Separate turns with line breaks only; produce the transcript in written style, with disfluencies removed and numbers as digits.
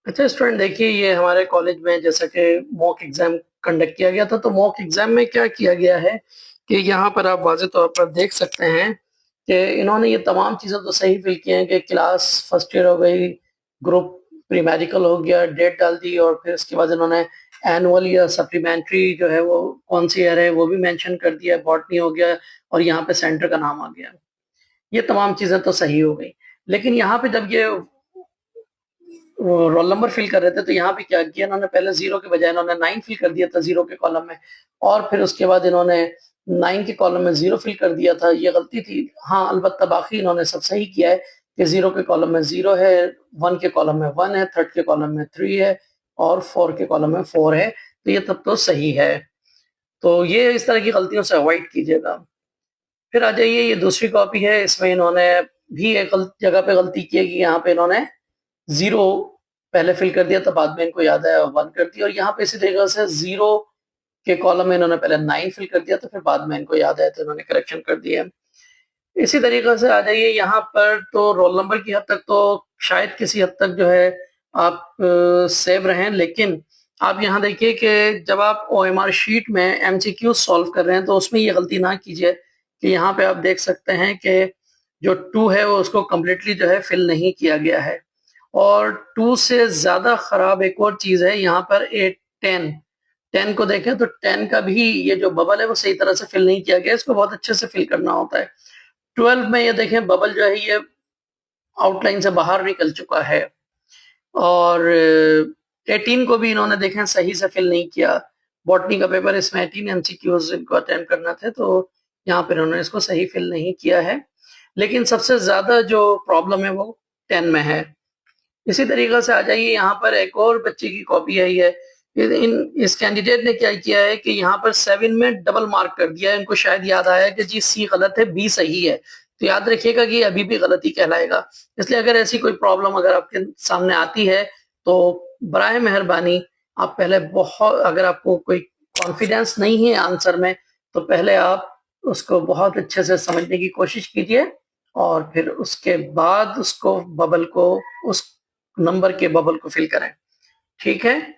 अच्छा स्टूडेंट, देखिए ये हमारे कॉलेज में जैसा कि मॉक एग्जाम कंडक्ट किया गया था, तो मॉक एग्जाम में क्या किया गया है कि यहाँ पर आप वाज़े तौर पर देख सकते हैं कि इन्होंने ये तमाम चीज़ें तो सही फिल की हैं कि क्लास फर्स्ट ईयर हो गई, ग्रुप प्री मेडिकल हो गया, डेट डाल दी, और फिर उसके बाद इन्होंने एनुअल या सप्लीमेंट्री जो है वो कौन सी ईयर है वो भी मेंशन कर दिया, बॉटनी हो गया, और यहाँ पे सेंटर का नाम आ गया। ये तमाम चीज़ें तो सही हो गई, लेकिन यहाँ पे जब ये वो रोल नंबर फिल कर रहे थे तो यहाँ पे क्या किया इन्होंने, पहले जीरो के बजाय इन्होंने 9 फिल कर दिया था जीरो के कॉलम में, और फिर उसके बाद इन्होंने 9 के कॉलम में जीरो फिल कर दिया था। ये गलती थी। हाँ, अलबत्ता बाकी इन्होंने सब सही किया है कि जीरो के कॉलम में जीरो है, वन के कॉलम में वन है, थर्ड के कॉलम में थ्री है, और फोर के कॉलम में फोर है। तो ये तब तो सही है। तो ये इस तरह की गलतियों से अवॉइड कीजिएगा। फिर आ जाइए, ये दूसरी कॉपी है, इसमें इन्होंने भी एक जगह पे गलती की है कि यहाँ पे इन्होंने जीरो पहले फिल कर दिया, तो बाद में इनको याद आया वन कर दिया, और यहाँ पे इसी तरीके से जीरो के कॉलम में इन्होंने पहले 9 फिल कर दिया, तो फिर बाद में इनको याद आया तो इन्होंने करेक्शन कर दिया। इसी तरीके से आ जाइए यहाँ पर, तो रोल नंबर की हद तक तो शायद किसी हद तक जो है आप सेव रहें, लेकिन आप यहाँ देखिए कि जब आप ओएमआर शीट में एमसीक्यू सॉल्व कर रहे हैं तो उसमें ये गलती ना कीजिए कि यहाँ पे आप देख सकते हैं कि जो टू है वो उसको कम्प्लीटली जो है फिल नहीं किया गया है। और टू से ज्यादा खराब एक और चीज है यहाँ पर, ए 10। 10 को देखें तो 10 का भी ये जो बबल है वो सही तरह से फिल नहीं किया गया, इसको बहुत अच्छे से फिल करना होता है। 12 में ये देखें बबल जो है ये आउटलाइन से बाहर निकल चुका है, और 18 को भी इन्होंने देखें सही से फिल नहीं किया। बॉटनी का पेपर, इसमें 18 एमसीक्यूज इनको अटेम्प्ट करना थे, तो यहाँ पर इन्होंने इसको सही फिल नहीं किया है। लेकिन सबसे ज्यादा जो प्रॉब्लम है वो 10 में है। इसी तरीके से आ जाइए, यहाँ पर एक और बच्चे की कॉपी आई है। इस कैंडिडेट ने क्या किया है कि यहाँ पर 7 में डबल मार्क कर दिया है। इनको शायद याद आया कि जी सी गलत है, बी सही है। तो याद रखिएगा कि अभी भी गलती कहलाएगा। इसलिए अगर ऐसी कोई प्रॉब्लम अगर आपके सामने आती है तो बराए मेहरबानी आप पहले बहुत, अगर आपको कोई कॉन्फिडेंस नहीं है आंसर में, तो पहले आप उसको बहुत अच्छे से समझने की कोशिश कीजिए, और फिर उसके बाद उसको बबल को, उस नंबर के बबल को फिल करें। ठीक है।